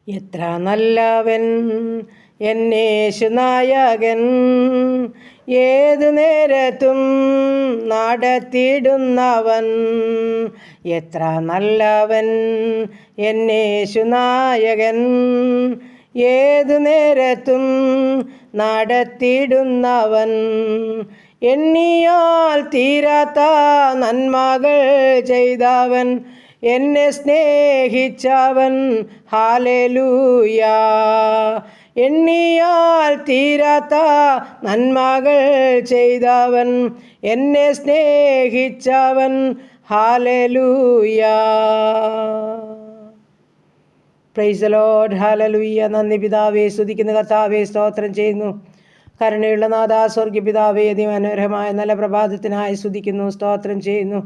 എത്ര നല്ലവൻ എന്നേശുനായകൻ, ഏതു നേരത്തും നടത്തിയിടുന്നവൻ. എത്ര നല്ലവൻ എന്നേശുനായകൻ, ഏതു നേരത്തും നടത്തിയിടുന്നവൻ. എണ്ണിയാൽ തീരാത്ത നന്മകൾ ചെയ്തവൻ, എന്നെ സ്നേഹിച്ചവൻ. ഹല്ലേലൂയ. എണ്ണിയാൽ തീരാത്ത നന്മകൾ ചെയ്തവൻ, എന്നെ സ്നേഹിച്ചവൻ. Hallelujah. Praise the Lord. Hallelujah. നന്ദി പിതാവേ, സ്തുതിക്കുന്ന കർത്താവേ, സ്തോത്രം ചെയ്യുന്നു. കരുണയുള്ള നാഥാ, സ്വർഗ്ഗ പിതാവേ, അതിമനോഹരമായ നല്ല പ്രഭാതത്തിനായി സ്തുതിക്കുന്നു, സ്തോത്രം ചെയ്യുന്നു.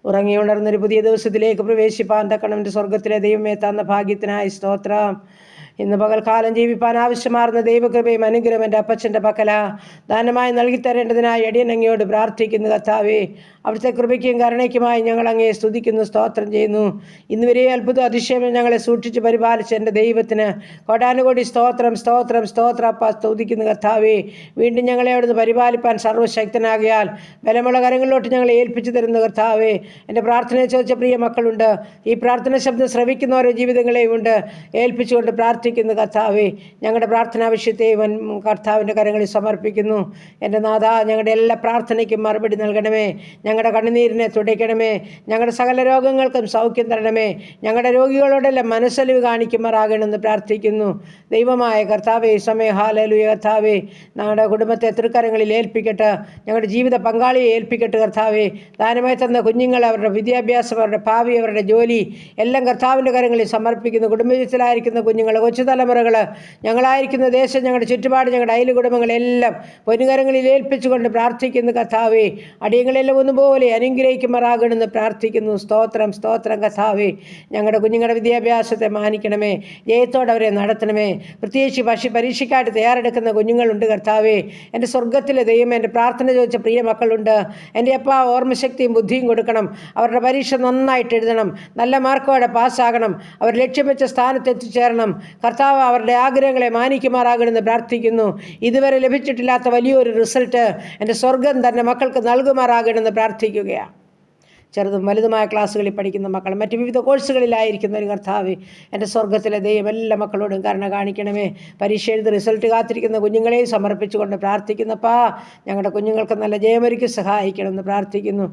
ഉറങ്ങിയുണർന്നൊരു പുതിയ ദിവസത്തിലേക്ക് പ്രവേശിപ്പാൻ തക്കണം എൻ്റെ സ്വർഗത്തിലെ ദൈവമേ തന്ന ഭാഗ്യത്തിനായി സ്തോത്രം. ഇന്ന് പകൽക്കാലം ജീവിപ്പാൻ ആവശ്യമാർന്ന ദൈവകൃപയും അനുഗ്രഹം എൻ്റെ അപ്പച്ചൻ്റെ പക്കല ദാനമായി നൽകിത്തരേണ്ടതിനായി അടിയനങ്ങയോട് പ്രാർത്ഥിക്കുന്നു. കർത്താവേ, അവിടുത്തെ കൃപയ്ക്കും കരുണയ്ക്കുമായി ഞങ്ങൾ അങ്ങയെ സ്തുതിക്കുന്നു, സ്തോത്രം ചെയ്യുന്നു. ഇന്ന് വരെ അത്ഭുത അതിശയം ഞങ്ങളെ സൂക്ഷിച്ച് പരിപാലിച്ച എൻ്റെ ദൈവത്തിന് കോടാനുകോടി സ്തോത്രം, സ്തോത്രം, സ്തോത്രം. അപ്പ സ്തുതിക്കുന്നു കർത്താവേ. വീണ്ടും ഞങ്ങളെ അവിടുന്ന് പരിപാലിപ്പാൻ സർവ്വശക്തനാകിയാൽ ബലമുള്ള കരങ്ങളിലോട്ട് ഞങ്ങളെ ഏൽപ്പിച്ചു തരുന്നു കർത്താവേ. എൻ്റെ പ്രാർത്ഥനയെ ചോദിച്ച പ്രിയ മക്കളുണ്ട്. ഈ പ്രാർത്ഥന ശബ്ദം ശ്രവിക്കുന്നവരുടെ ജീവിതങ്ങളെയും ഉണ്ട് ഏൽപ്പിച്ചുകൊണ്ട് പ്രാർത്ഥിക്കുന്നു കർത്താവേ. ഞങ്ങളുടെ പ്രാർത്ഥനാ വിഷയത്തെയും കർത്താവിൻ്റെ കരങ്ങളിൽ സമർപ്പിക്കുന്നു. എൻ്റെ നാഥ, ഞങ്ങളുടെ എല്ലാ പ്രാർത്ഥനയ്ക്കും മറുപടി നൽകണമേ. ഞങ്ങളുടെ കണ്ണുനീരിനെ തുടയ്ക്കണമേ. ഞങ്ങളുടെ സകല രോഗങ്ങൾക്കും സൗഖ്യം തരണമേ. ഞങ്ങളുടെ രോഗികളോടെല്ലാം മനസ്സലിവ് കാണിക്കുമാറാകണമെന്ന് പ്രാർത്ഥിക്കുന്നു. ദൈവമായ കർത്താവേ, സമയ ഹല്ലേലൂയ. കർത്താവേ, ഞങ്ങളുടെ കുടുംബത്തെ തൃക്കരങ്ങളിൽ ഏൽപ്പിക്കട്ടെ. ഞങ്ങളുടെ ജീവിത പങ്കാളിയെ ഏൽപ്പിക്കട്ടെ കർത്താവേ. ദാനമായി തന്ന കുഞ്ഞുങ്ങൾ, അവരുടെ വിദ്യാഭ്യാസം, അവരുടെ ഭാവി, അവരുടെ ജോലി എല്ലാം കർത്താവിൻ്റെ കരങ്ങളിൽ സമർപ്പിക്കുന്നു. കുടുംബത്തിലായിരിക്കുന്ന കുഞ്ഞുങ്ങൾ, കൊച്ചു തലമുറകൾ, ഞങ്ങളായിരിക്കുന്ന ദേശം, ഞങ്ങളുടെ ചുറ്റുപാട്, ഞങ്ങളുടെ അയൽ കുടുംബങ്ങളെല്ലാം പൊന്നുകരങ്ങളിൽ ഏൽപ്പിച്ചുകൊണ്ട് പ്രാർത്ഥിക്കുന്നു കർത്താവേ. അടിയങ്ങളെല്ലാം ഒന്നുപോലെ അനുഗ്രഹിക്കുമാറാകണമെന്ന് പ്രാർത്ഥിക്കുന്നു. സ്തോത്രം, സ്തോത്രം കർത്താവേ. ഞങ്ങളുടെ കുഞ്ഞുങ്ങളുടെ വിദ്യാഭ്യാസത്തെ മാനിക്കണമേ. ജയത്തോടെ അവരെ നടത്തണമേ. പ്രത്യേകിച്ച് പരീക്ഷയ്ക്കായിട്ട് തയ്യാറെടുക്കുന്ന കുഞ്ഞുങ്ങളുണ്ട് കർത്താവേ. എൻ്റെ സ്വർഗത്തിലെ ദൈവം, എൻ്റെ പ്രാർത്ഥന ചോദിച്ച പ്രിയ മക്കളുണ്ട്. എൻ്റെ അപ്പ ഓർമ്മശക്തിയും ബുദ്ധിയും കൊടുക്കണം. അവരുടെ പരീക്ഷ നന്നായിട്ട് എഴുതണം. നല്ല മാർക്കോടെ പാസ്സാകണം. അവർ ലക്ഷ്യം വെച്ച സ്ഥാനത്ത് എത്തിച്ചേരണം. കർത്താവ് അവരുടെ ആഗ്രഹങ്ങളെ മാനിക്കുമാറാകണമെന്ന് പ്രാർത്ഥിക്കുന്നു. ഇതുവരെ ലഭിച്ചിട്ടില്ലാത്ത വലിയൊരു റിസൾട്ട് എൻ്റെ സ്വർഗം തന്നെ മക്കൾക്ക് നൽകുമാറാകണമെന്ന് പ്രാർത്ഥിക്കുകയാണ്. ചെറുതും വലുതുമായ ക്ലാസ്സുകളിൽ പഠിക്കുന്ന മക്കൾ, മറ്റ് വിവിധ കോഴ്സുകളിലായിരിക്കുന്ന ഒരു കർത്താവ്, എൻ്റെ സ്വർഗത്തിലെ ദൈവം എല്ലാ മക്കളോടും കരുണ കാണിക്കണമേ. പരീക്ഷ എഴുതി റിസൾട്ട് കാത്തിരിക്കുന്ന കുഞ്ഞുങ്ങളെയും സമർപ്പിച്ചുകൊണ്ട് പ്രാർത്ഥിക്കുന്നപ്പാ, ഞങ്ങളുടെ കുഞ്ഞുങ്ങൾക്ക് നല്ല ജയമൊരുക്കി സഹായിക്കണമെന്ന് പ്രാർത്ഥിക്കുന്നു.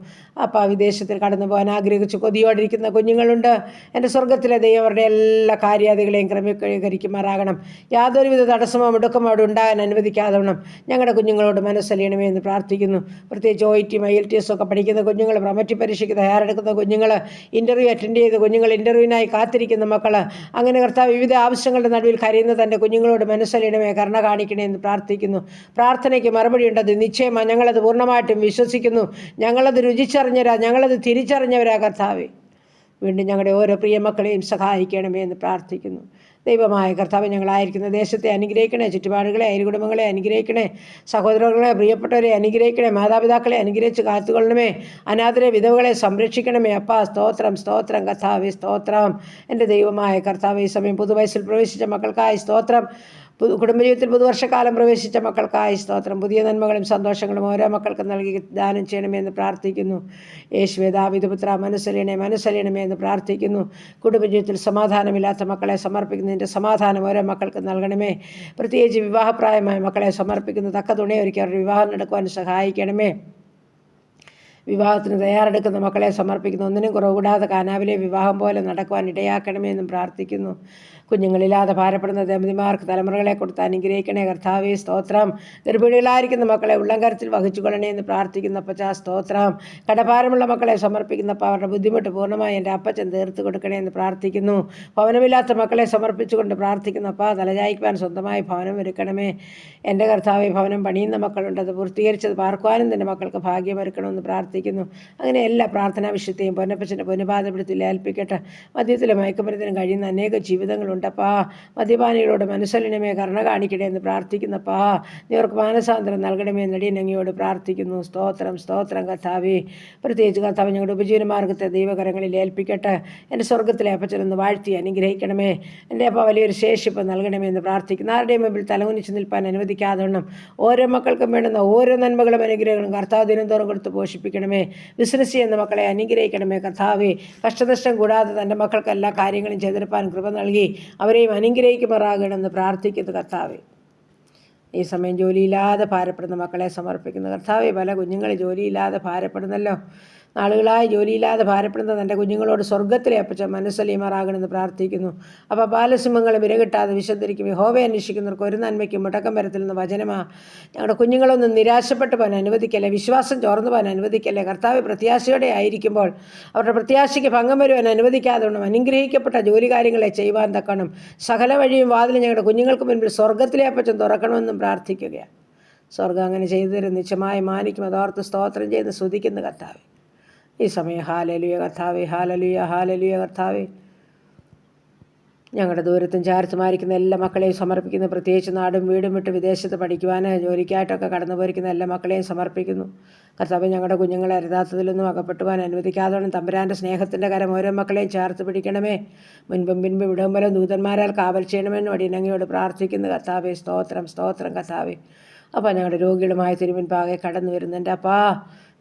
അപ്പാ, വിദേശത്തിൽ കടന്നു പോകാൻ ആഗ്രഹിച്ച് കൊതിയോടിരിക്കുന്ന കുഞ്ഞുങ്ങളുണ്ട്. എൻ്റെ സ്വർഗത്തിലെ ദൈവം അവരുടെ എല്ലാ കാര്യാദികളെയും ക്രമീകരിക്കുമാറാകണം. യാതൊരുവിധ തടസ്സമോ മുടക്കമോ അവിടെ ഉണ്ടാകാൻ അനുവദിക്കാതവണ്ണം ഞങ്ങളുടെ കുഞ്ഞുങ്ങളോട് മനസ്സലിയണമേ എന്ന് പ്രാർത്ഥിക്കുന്നു. പ്രത്യേകിച്ച് OIT, IELTS ഒക്കെ പഠിക്കുന്ന കുഞ്ഞുങ്ങൾ, പ്രൊമറ്റീവ് പരീക്ഷയ്ക്ക് തയ്യാറെടുക്കുന്ന കുഞ്ഞുങ്ങൾ, ഇൻ്റർവ്യൂ അറ്റൻഡ് ചെയ്ത കുഞ്ഞുങ്ങൾ, ഇൻ്റർവ്യൂവിനായി കാത്തിരിക്കുന്ന മക്കൾ, അങ്ങനെ കർത്താവ് വിവിധ ആവശ്യങ്ങളുടെ നടുവിൽ കരയുന്ന തൻ്റെ കുഞ്ഞുങ്ങളോട് മനസ്സലിയണമേ, കരുണ കാണിക്കണേ എന്ന് പ്രാർത്ഥിക്കുന്നു. പ്രാർത്ഥനയ്ക്ക് മറുപടി ഉണ്ടത് നിശ്ചയമാണ്. ഞങ്ങളത് പൂർണ്ണമായിട്ടും വിശ്വസിക്കുന്നു. ഞങ്ങളത് രുചിച്ചറിഞ്ഞവരാ, ഞങ്ങളത് തിരിച്ചറിഞ്ഞവരാ കർത്താവേ. വീണ്ടും ഞങ്ങളുടെ ഓരോ പ്രിയ മക്കളെയും സഹായിക്കണമേ എന്ന് പ്രാർത്ഥിക്കുന്നു. ദൈവമായ കർത്താവ്, ഞങ്ങളായിരിക്കുന്ന ദേശത്തെ അനുഗ്രഹിക്കണേ. ചുറ്റുപാടുകളെ, അയൽകുടുംബങ്ങളെ അനുഗ്രഹിക്കണേ. സഹോദരങ്ങളെ, പ്രിയപ്പെട്ടവരെ അനുഗ്രഹിക്കണേ. മാതാപിതാക്കളെ അനുഗ്രഹിച്ച് കാത്തുകൊള്ളണമേ. അനാഥരെ, വിധവകളെ സംരക്ഷിക്കണമേ. അപ്പാ, സ്തോത്രം, സ്തോത്രം കർത്താവേ, സ്തോത്രം. എൻ്റെ ദൈവമായ കർത്താവ്, ഈ സമയം പുതുവയസ്സിൽ പ്രവേശിച്ച മക്കൾക്കായി സ്തോത്രം. കുടുംബജീവിതത്തിൽ പുതുവർഷക്കാലം പ്രവേശിച്ച മക്കൾക്കായി സ്തോത്രം. പുതിയ നന്മകളും സന്തോഷങ്ങളും ഓരോ മക്കൾക്കും നൽകി ദാനം ചെയ്യണമെന്ന് പ്രാർത്ഥിക്കുന്നു. യേശുവേ, ദാവീദ് പുത്രാ, മനസ്സലിയണമേ എന്ന് പ്രാർത്ഥിക്കുന്നു. കുടുംബജീവിതത്തിൽ സമാധാനമില്ലാത്ത മക്കളെ സമർപ്പിക്കുന്നതിൻ്റെ സമാധാനം ഓരോ മക്കൾക്ക് നൽകണമേ. പ്രത്യേകിച്ച് വിവാഹപ്രായമായ മക്കളെ സമർപ്പിക്കുന്ന തക്ക തുണയൊരുക്കി അവരുടെ വിവാഹം നടക്കുവാൻ സഹായിക്കണമേ. വിവാഹത്തിന് തയ്യാറെടുക്കുന്ന മക്കളെ സമർപ്പിക്കുന്നു. ഒന്നിനും കുറവ് കൂടാതെ കാനാവിലെ വിവാഹം പോലെ നടക്കുവാൻ ഇടയാക്കണമേ എന്നും പ്രാർത്ഥിക്കുന്നു. കുഞ്ഞുങ്ങളില്ലാതെ ഭാരപ്പെടുന്ന ദമ്പതിമാർക്ക് തലമുറകളെ കൊടുത്ത് അനുഗ്രഹിക്കണേ കർത്താവേ, സ്തോത്രം. ഗർഭിണികളായിരിക്കുന്ന മക്കളെ ഉള്ളംകരത്തിൽ വഹിച്ചുകൊള്ളണേ എന്ന് പ്രാർത്ഥിക്കുന്ന അപ്പച്ചാ, സ്തോത്രം. കടഭാരമുള്ള മക്കളെ സമർപ്പിക്കുന്നപ്പോൾ അവരുടെ ബുദ്ധിമുട്ട് പൂർണ്ണമായി എൻ്റെ അപ്പച്ചൻ തീർത്ത് കൊടുക്കണേ എന്ന് പ്രാർത്ഥിക്കുന്നു. ഭവനമില്ലാത്ത മക്കളെ സമർപ്പിച്ചുകൊണ്ട് പ്രാർത്ഥിക്കുന്നപ്പാ, തലചായ്ക്കുവാൻ സ്വന്തമായി ഭവനം ഒരുക്കണമേ. എൻ്റെ കർത്താവെ, ഭവനം പണിയുന്ന മക്കളുണ്ട്, അത് പൂർത്തീകരിച്ചത് പാർക്കുവാനും തന്നെ മക്കൾക്ക് ഭാഗ്യമൊരുക്കണമെന്ന് പ്രാർത്ഥിക്കുന്നു. പ്രാർത്ഥിക്കുന്നു. അങ്ങനെ എല്ലാ പ്രാർത്ഥനാ വിഷയത്തെയും പൊന്നപ്പച്ചൻ്റെ പൊന്നുപാദപ്പെടുത്തി ഏൽപ്പിക്കട്ടെ. മദ്യത്തിലും മയക്കുമരുന്നിനും കഴിയുന്ന അനേക ജീവിതങ്ങളുണ്ടപ്പാ. മദ്യപാനികളോട് മനസ്സലിനമേ കരുണ കാണിക്കണേ എന്ന് പ്രാർത്ഥിക്കുന്നപ്പാ. നീ അവർക്ക് മാനസാന്തരം നൽകണമേ നെടിയനങ്ങിയോട് പ്രാർത്ഥിക്കുന്നു. സ്തോത്രം സ്തോത്രം കർത്താവേ. പ്രത്യേകിച്ച് കർത്താവ് ഞങ്ങളുടെ ഉപജീവന മാർഗത്തെ ദൈവകരങ്ങളിൽ ഏൽപ്പിക്കട്ടെ. എൻ്റെ സ്വർഗ്ഗത്തിലെ അപ്പച്ചനൊന്ന് വാഴ്ത്തി അനുഗ്രഹിക്കണമേ. എൻ്റെ അപ്പ വലിയൊരു ശേഷിപ്പ് നൽകണമേ എന്ന് പ്രാർത്ഥിക്കുന്നു. ആരുടെയും മുമ്പിൽ തലകുനിച്ച് നിൽപ്പാൻ അനുവദിക്കാതെണ്ണം ഓരോ മക്കൾക്കും വേണ്ടുന്ന ഓരോ നന്മകളും അനുഗ്രഹങ്ങളും കർത്താവ് ദിനംതോറും കൊടുത്ത് പോഷിപ്പിക്കണമേ. ബിസിനസ് ചെയ്യുന്ന മക്കളെ അനുഗ്രഹിക്കണമേ കർത്താവേ. കഷ്ടനഷ്ടം കൂടാതെ തൻ്റെ മക്കൾക്ക് എല്ലാ കാര്യങ്ങളും ചെയ്തെടുപ്പാൻ കൃപ നൽകി അവരെയും അനുഗ്രഹിക്കുമാറാകണമെന്ന് പ്രാർത്ഥിക്കുന്നു കർത്താവേ. ഈ സമയം ജോലിയില്ലാതെ ഭാരപ്പെടുന്ന മക്കളെ സമർപ്പിക്കുന്നു കർത്താവേ. പല കുഞ്ഞുങ്ങൾ ജോലിയില്ലാതെ ഭാരപ്പെടുന്നല്ലോ. നാളുകളായി ജോലിയില്ലാതെ ഭാരപ്പെടുന്ന തൻ്റെ കുഞ്ഞുങ്ങളോട് സ്വർഗ്ഗത്തിലെ അപ്പച്ച മനസ്സലിയുമാറാകണമെന്ന് പ്രാർത്ഥിക്കുന്നു. അപ്പോൾ ബാലസിംഹങ്ങൾ വിരകിട്ടാതെ വിശദരിക്കും. യഹോവയെ അന്വേഷിക്കുന്നവർക്ക് ഒരു നന്മയ്ക്കും മുടക്കം വരത്തില്ലെന്ന് വചനമാ. ഞങ്ങളുടെ കുഞ്ഞുങ്ങളൊന്നും നിരാശപ്പെട്ടു പോകാൻ അനുവദിക്കല്ലേ. വിശ്വാസം ചോർന്നു പോകാൻ അനുവദിക്കല്ലേ. കർത്താവ് പ്രത്യാശയോടെ ആയിരിക്കുമ്പോൾ അവരുടെ പ്രത്യാശയ്ക്ക് ഭംഗം വരുവാൻ അനുവദിക്കാതെ വേണം. അനുഗ്രഹിക്കപ്പെട്ട ജോലി കാര്യങ്ങളെ ചെയ്യുവാൻ തക്കണം. സകല വഴിയും വാതിലും ഞങ്ങളുടെ കുഞ്ഞുങ്ങൾക്ക് മുൻപിൽ സ്വർഗ്ഗത്തിലെ അപ്പച്ചൻ തുറക്കണമെന്നും പ്രാർത്ഥിക്കുകയാണ്. സ്വർഗ്ഗം അങ്ങനെ ചെയ്തു തരും. നിശ്ചയമായി മാനിക്കും. അതോർത്ത് സ്തോത്രം ചെയ്ത് സ്തുതിക്കുന്ന കർത്താവേ. ഈ സമയം ഹാലലുയ കർത്താവേ, ഹാലലുയ ഹാലലുയ കർത്താവേ. ഞങ്ങളുടെ ദൂരത്തും ചാരത്തുമായിരിക്കുന്ന എല്ലാ മക്കളെയും സമർപ്പിക്കുന്നു. പ്രത്യേകിച്ച് നാടും വീടും വിട്ട് വിദേശത്ത് പഠിക്കുവാൻ ജോലിക്കായിട്ടൊക്കെ കടന്നു പോയിരിക്കുന്ന എല്ലാ മക്കളെയും സമർപ്പിക്കുന്നു. കർത്താവേ, ഞങ്ങളുടെ കുഞ്ഞുങ്ങളെ അരുതാത്തതിലൊന്നും അകപ്പെട്ടുവാൻ അനുവദിക്കാതെ തമ്പുരാൻ്റെ സ്നേഹത്തിൻ്റെ കരം ഓരോ മക്കളെയും ചേർത്ത് പിടിക്കണമേ. മുൻപും പിൻപും വിടുമ്പോഴും ദൂതന്മാരാൽ കാവൽ ചെയ്യണമെന്ന് വടിനങ്ങയോട് പ്രാർത്ഥിക്കുന്നു കർത്താവേ. സ്തോത്രം സ്തോത്രം കർത്താവേ. അപ്പോൾ ഞങ്ങളുടെ രോഗികളുമായി തിരുമുൻപാകെ കടന്നു വരുന്നുണ്ട്. അപ്പാ,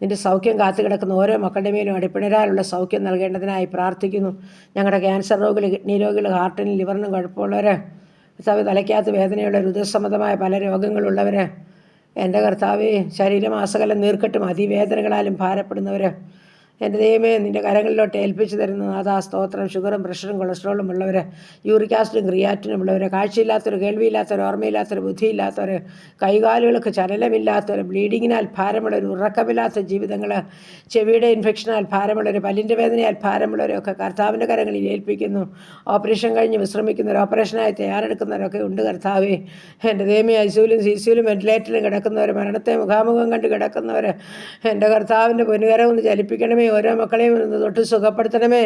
നിൻ്റെ സൗഖ്യം കാത്തു കിടക്കുന്ന ഓരോ മക്കളുടെ മേലും അടിപ്പിണരാലുള്ള സൗഖ്യം നൽകേണ്ടതിനായി പ്രാർത്ഥിക്കുന്നു. ഞങ്ങളുടെ ക്യാൻസർ രോഗികൾ, കിഡ്നി രോഗികൾ, ഹാർട്ടിനും ലിവറിനും കുഴപ്പമുള്ളവർ, കർത്താവ് തലയ്ക്കകത്ത് വേദനയുള്ള ഉദരസംബന്ധമായ പല രോഗങ്ങളുള്ളവർ, എൻ്റെ കർത്താവ് ശരീരമാസകലം നീർക്കെട്ടും അതിവേദനകളാലും ഭാരപ്പെടുന്നവർ, എൻ്റെ ദൈവമേ നിൻ്റെ കരങ്ങളിലോട്ട് ഏൽപ്പിച്ചു തരുന്ന നാഥാ സ്തോത്രം. ഷുഗറും പ്രഷറും കൊളസ്ട്രോളും ഉള്ളവർ, യൂറിക് ആസിഡും ക്രിയാറ്റിനും ഉള്ളവർ, കാഴ്ചയില്ലാത്തവർ, കേൾവിയില്ലാത്തവർ, ഓർമ്മയില്ലാത്തവർ, ബുദ്ധിയില്ലാത്തവർ, കൈകാലുകൾക്ക് ചലനമില്ലാത്തവർ, ബ്ലീഡിങ്ങിനാൽ ഭാരമുള്ളവർ, ഉറക്കമില്ലാത്ത ജീവിതങ്ങൾ, ചെവിയുടെ ഇൻഫെക്ഷനാൽ ഭാരമുള്ളവർ, പല്ലിൻ്റെ വേദനയാൽ ഭാരമുള്ളവരൊക്കെ കർത്താവിൻ്റെ കരങ്ങളിൽ ഏൽപ്പിക്കുന്നു. ഓപ്പറേഷൻ കഴിഞ്ഞ് വിശ്രമിക്കുന്നവർ, ഓപ്പറേഷനായി തയ്യാറെടുക്കുന്നവരൊക്കെ ഉണ്ട് കർത്താവേ. എൻ്റെ ദൈവമേ ഐസിയുലും സിസിയിലും വെന്റിലേറ്ററിലും കിടക്കുന്നവർ, മരണത്തെ മുഖാമുഖം കണ്ട് കിടക്കുന്നവർ, എൻ്റെ കർത്താവിൻ്റെ പൊന്നുകരം ഒന്ന് ചലിപ്പിക്കണമേ. ഓരോ മക്കളെയും ഒന്ന് തൊട്ട് സുഖപ്പെടുത്തണമേ.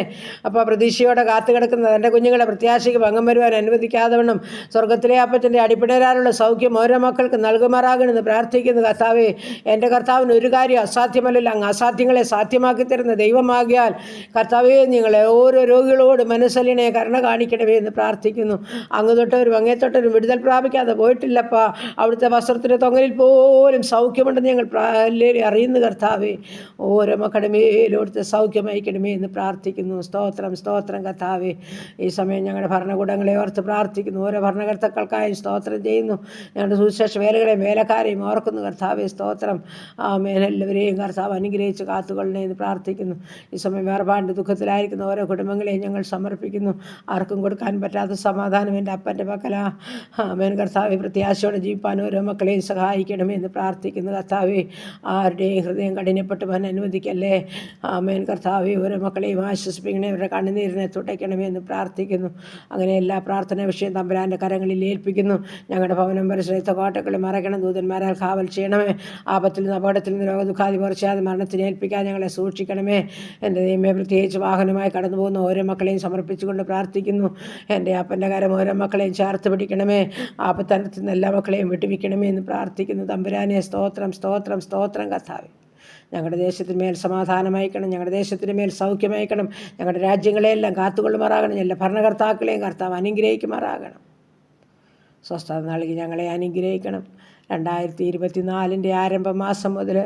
അപ്പോൾ പ്രതീക്ഷയോടെ കാത്തു കിടക്കുന്നത് എൻ്റെ കുഞ്ഞുങ്ങളെ പ്രത്യാശയ്ക്ക് ഭംഗം വരുവാൻ അനുവദിക്കാതെ വണ്ണം സ്വർഗ്ഗത്തിലെ അപ്പച്ചൻ്റെ അടിപ്പിടരാനുള്ള സൗഖ്യം ഓരോ മക്കൾക്ക് നൽകുമാറാകണമെന്ന് പ്രാർത്ഥിക്കുന്നു കർത്താവേ. എൻ്റെ കർത്താവിന് ഒരു കാര്യം അസാധ്യമല്ലല്ലോ. അങ്ങ് അസാധ്യങ്ങളെ സാധ്യമാക്കി തരുന്ന ദൈവമാകിയാൽ കർത്താവേ, നിങ്ങളെ ഓരോ രോഗികളോട് മനസ്സലിനെ കരുണ കാണിക്കണമേ എന്ന് പ്രാർത്ഥിക്കുന്നു. അങ്ങ് തൊട്ടവരും അങ്ങേ തൊട്ടവരും വിടുതൽ പ്രാപിക്കാതെ പോയിട്ടില്ലപ്പാ. അവിടുത്തെ വസ്ത്രത്തിൻ്റെ തൊങ്ങലിൽ പോലും സൗഖ്യമുണ്ടെന്ന് ഞങ്ങൾ അറിയുന്നു കർത്താവേ. ഓരോ മക്കളുടെ മേലും അവിടുത്തെ സൗഖ്യം അയക്കണമേ എന്ന് പ്രാർത്ഥിക്കുന്നു. സ്തോത്രം സ്തോത്രം കർത്താവേ. ഈ സമയം ഞങ്ങളുടെ ഭരണകൂടങ്ങളെ ഓർത്ത് പ്രാർത്ഥിക്കുന്നു. ഓരോ ഭരണകർത്താക്കൾക്കായും സ്തോത്രം ചെയ്യുന്നു. ഞങ്ങളുടെ സുവിശേഷ വേലകളെയും വേലക്കാരെയും ഓർക്കുന്നു കർത്താവേ. സ്തോത്രം. എല്ലാവരെയും കർത്താവ് അനുഗ്രഹിച്ച് കാത്തുകൊള്ളണേ എന്ന് പ്രാർത്ഥിക്കുന്നു. ഈ സമയം വേർപാട് ദുഃഖത്തിലായിരിക്കുന്ന ഓരോ കുടുംബങ്ങളെയും ഞങ്ങൾ സമർപ്പിക്കുന്നു. ആർക്കും കൊടുക്കാൻ പറ്റാത്ത സമാധാനം എൻ്റെ അപ്പൻ്റെ മക്കളാ. ആമേൻ കർത്താവേ. പ്രത്യാശയോടെ ജീവിപ്പാൻ ഓരോ മക്കളെയും സഹായിക്കണമേ എന്ന് പ്രാർത്ഥിക്കുന്നു കർത്താവേ. ആരുടെയും ഹൃദയം കഠിനപ്പെട്ടു പോകാൻ അനുവദിക്കല്ലേ. ആമേൻ കർത്താവേ. ഓരോ മക്കളെയും ആശ്വസിപ്പിക്കണേ. അവരുടെ കണ്ണുനീരിനെ തുടയ്ക്കണമേ എന്ന് പ്രാർത്ഥിക്കുന്നു. അങ്ങനെ എല്ലാ പ്രാർത്ഥന വിഷയം തമ്പുരാൻ്റെ കരങ്ങളിൽ ഏൽപ്പിക്കുന്നു. ഞങ്ങളുടെ ഭവനം പരിസരത്തെ കോട്ടകളെ മറയ്ക്കണം. ദൂതന്മാരാൽ കാവൽ ചെയ്യണമേ. ആപത്തിൽ നിന്ന് അപകടത്തിൽ നിന്ന് രോഗദുഃഖാതി പറിച്ചാതെ മരണത്തിന് ഏൽപ്പിക്കാൻ ഞങ്ങളെ സൂക്ഷിക്കണമേ. എൻ്റെ ദൈവമേ, പ്രത്യേകിച്ച് വാഹനമായി കടന്നു പോകുന്ന ഓരോ മക്കളെയും സമർപ്പിച്ചുകൊണ്ട് പ്രാർത്ഥിക്കുന്നു. എൻ്റെ അപ്പൻ്റെ കരം ഓരോ മക്കളെയും ചേർത്ത് പിടിക്കണമേ. ആപത്തനത്തിൽ നിന്ന് എല്ലാ മക്കളെയും വിട്ടുവിക്കണമേ എന്ന് പ്രാർത്ഥിക്കുന്നു തമ്പുരാനെ. സ്തോത്രം സ്തോത്രം സ്തോത്രം കർത്താവേ. ഞങ്ങളുടെ ദേശത്തിന് മേൽ സമാധാനമയക്കണം. ഞങ്ങളുടെ ദേശത്തിന് മേൽ സൗഖ്യമയക്കണം. ഞങ്ങളുടെ രാജ്യങ്ങളെയെല്ലാം കാത്തുകൊള്ളുമാറാകണം. എല്ലാ ഭരണകർത്താക്കളെയും കർത്താവ് അനുഗ്രഹിക്കുമാറാകണം. സ്വസ്ഥത നൽകി ഞങ്ങളെ അനുഗ്രഹിക്കണം. 2024 ആരംഭ മാസം മുതൽ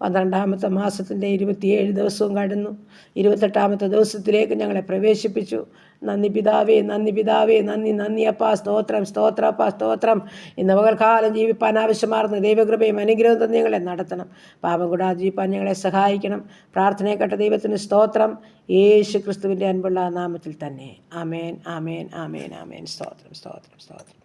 12ാമത്തെ മാസത്തിൻ്റെ 27 ദിവസവും കടന്നു. 28ാമത്തെ ദിവസത്തിലേക്ക് ഞങ്ങളെ പ്രവേശിപ്പിച്ചു. നന്ദി പിതാവേ, നന്ദി പിതാവേ, നന്ദി നന്ദി അപ്പാ. സ്തോത്രം സ്തോത്രം അപ്പാ സ്തോത്രം. ഇന്ന് പകൽക്കാലം ജീവിപ്പാൻ ആവശ്യമാർന്ന ദൈവകൃപയും അനുഗ്രഹം തന്നെ ഞങ്ങളെ നടത്തണം. പാപം കൂടാതെ ജീവിപ്പാൻ ഞങ്ങളെ സഹായിക്കണം. പ്രാർത്ഥനയെ കേട്ട ദൈവത്തിന് സ്തോത്രം. യേശു ക്രിസ്തുവിൻ്റെ അൻപുള്ള നാമത്തിൽ തന്നെ. ആമേൻ ആമേൻ ആമേൻ ആമേൻ. സ്തോത്രം സ്തോത്രം സ്തോത്രം.